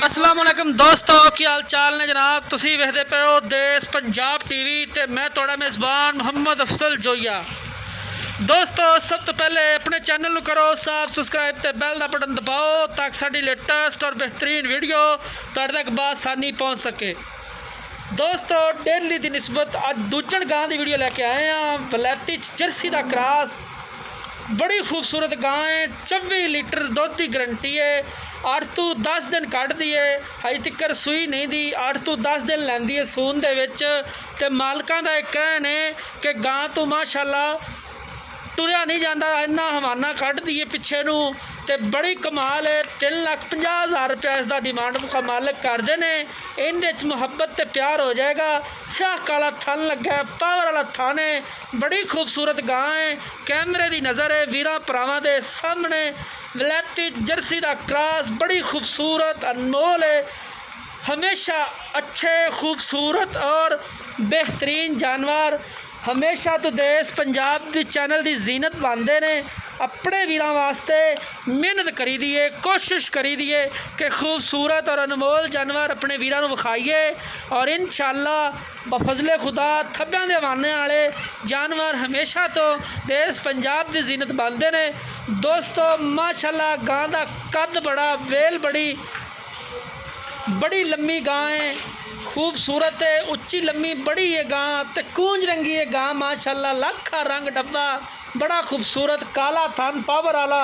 अस्सलाम वालेकुम दोस्तों, की हाल चाल ने जनाब। तुसी वेखदे पे हो देश पंजाब टीवी ते मैं थोड़ा मेज़बान मोहम्मद अफसल जोइया। दोस्तों सब तो पहले अपने चैनल को करो सब्सक्राइब ते बैल का बटन दबाओ ताकि साड़ी लेटेस्ट और बेहतरीन वीडियो तुहाडे तक बासानी पहुँच सके। दोस्तों डेली की निस्बत अज दूजण गां की वीडियो लैके आए हैं। वलैती जर्सी का क्रॉस बड़ी खूबसूरत गां है। 24 लीटर दुध की गारंटी है। 8 तो 10 दिन कढ़ दी है, हज तक सूई नहीं दी। 8 तो 10 दिन लैंदी है सून दे विच। ते मालकां दा एक कहन है कि गां तो माशाअल्लाह टुरिया नहीं जाता, इन्ना हवाना कढ़ दी है पिछे नूं ते बड़ी कमाल है। 3,50,000 रुपया इसका डिमांड का मालिक करते हैं। इहदे च मुहब्बत ते प्यार हो जाएगा। स्याह काला थन लगा है, पावर वाला थन है, बड़ी खूबसूरत गां है। कैमरे की नज़र है वीरां भरावां दे सामने। वलैती जर्सी का क्रॉस बड़ी खूबसूरत अनमोल है। हमेशा अच्छे खूबसूरत और बेहतरीन जानवर हमेशा तो देश पंजाब की चैनल की जीनत बनते हैं। अपने वीरां वास्ते मेहनत करी दी है, कोशिश करी दी है कि खूबसूरत और अनमोल जानवर अपने वीरां नूं विखाईए। और इंशाअल्लाह बफजले खुदा थब्बियां दे वाने वाले जानवर हमेशा तो देश पंजाब की जीनत बनते हैं। दोस्तों माशाअल्लाह गां दा कद बड़ा, वेल बड़ी लम्मी गां है, खूबसूरत है, उच्ची लम्मी बड़ी है गां ते कूंज रंगी है गां माशाअल्लाह। लखा रंग डब्बा बड़ा खूबसूरत काला थन पावर वाला।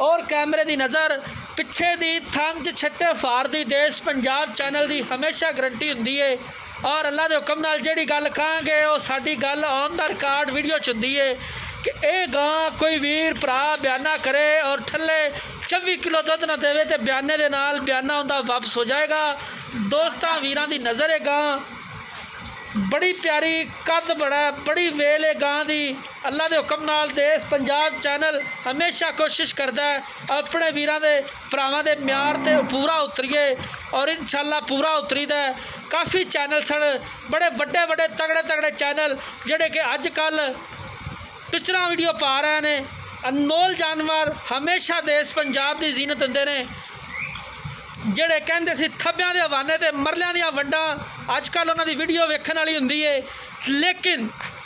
और कैमरे की नज़र पिछे दी थन च छट्टे फार दी देश पंजाब चैनल की हमेशा गारंटी हुंदी है। और अल्लाह के हुक्म नाल जिहड़ी गल कहांगे वो साडी गल ऑन द रिकॉर्ड वीडियो च हुंदी है कि ये गां कोई वीर भरा बयाना करे और थल्ले 24 किलो दुध ना देवे तो बयाने दे नाल बयाना उनका वापस हो जाएगा। दोस्तां वीरां दी नज़र है गां बड़ी प्यारी, कद बड़ा, बड़ी वेल है गां दी। अल्लाह के हुक्म नाल देश पंजाब चैनल हमेशा कोशिश करता है अपने वीरां दे भरावां दे म्यार ते पूरा उतरीए। और इंशाअल्लाह पूरा उतरीदा है। काफ़ी चैनल सन बड़े बड़े बड़े तगड़े तगड़े चैनल जिहड़े कि अजकल पिक्चरां वीडियो पा रहे हैं। अनमोल जानवर हमेशा देश पंजाब की जीनत हुंदे ने। ਜਿਹੜੇ ਕਹਿੰਦੇ ਸੀ ਥੱਬਿਆਂ ਦੇ ਹਵਾਨੇ ਤੇ ਮਰਲਿਆਂ ਦੀਆਂ ਵੰਡਾਂ अजकल उन्होंने वीडियो वेखण वाली हुंदी है। लेकिन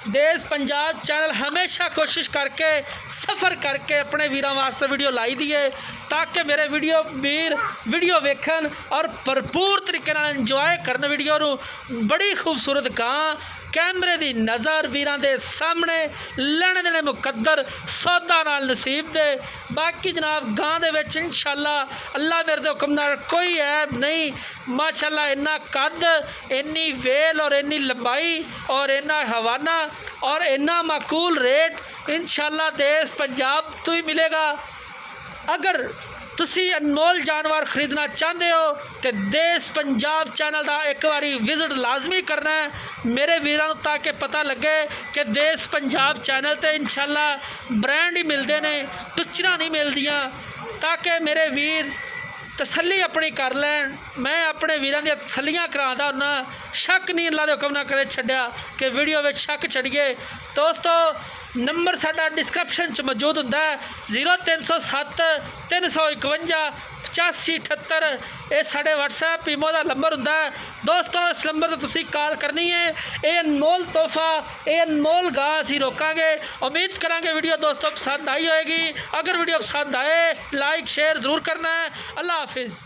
देश पंजाब चैनल हमेशा कोशिश करके सफ़र करके अपने वीरां वास्ते वीडियो लाई दी है ताकि मेरे वीडियो वेखन और भरपूर तरीके नाल इंजॉय करन वीडियो नूं। बड़ी खूबसूरत गां, कैमरे की नज़र वीरां दे सामने, लेने देने मुकद्दर, सौदा नाल नसीब दे। बाकी जनाब गां दे विच इंशाअल्लाह अल्लाह मेरे दे हुक्म नाल कोई ऐब नहीं। माशाअल्लाह इन्ना कद, इन्नी वेल और इन्नी लंबाई और इन्ना हवाना और इन्ना माकूल रेट इंशाअल्लाह देश पंजाब तो ही मिलेगा। अगर तुसी अनमोल जानवर खरीदना चाहते हो तो देश पंजाब चैनल का एक बारी विजिट लाजमी करना है मेरे वीरां नूं ताकि पता लगे कि देश पंजाब चैनल तो इंशाअल्लाह ब्रांड ही मिलते हैं, टुचरां नहीं मिलदियां, ताकि मेरे वीर तसल्ली अपनी कर लैन। मैं अपने वीरां दी तसल्लियां करांदा हुन्ना, शक नहीं अल्लाह दे हुक्म ना करे छड्डिया कि वीडियो में शक चढ़िए। दोस्तों नंबर साडा डिस्क्रिप्शन च मौजूद हुंदा है 0307 351 8578। ये साढ़े WhatsApp ईमो का नंबर हुंदा है। दोस्तों इस नंबर पर तुसीं कॉल करनी है। ये अनमोल तोहफा, ये अनमोल गां असीं रोकांगे। उम्मीद करांगे वीडियो दोस्तों पसंद आई होएगी। अगर वीडियो पसंद आए लाइक शेयर ज़रूर करना है। अल्लाह हाफिज़।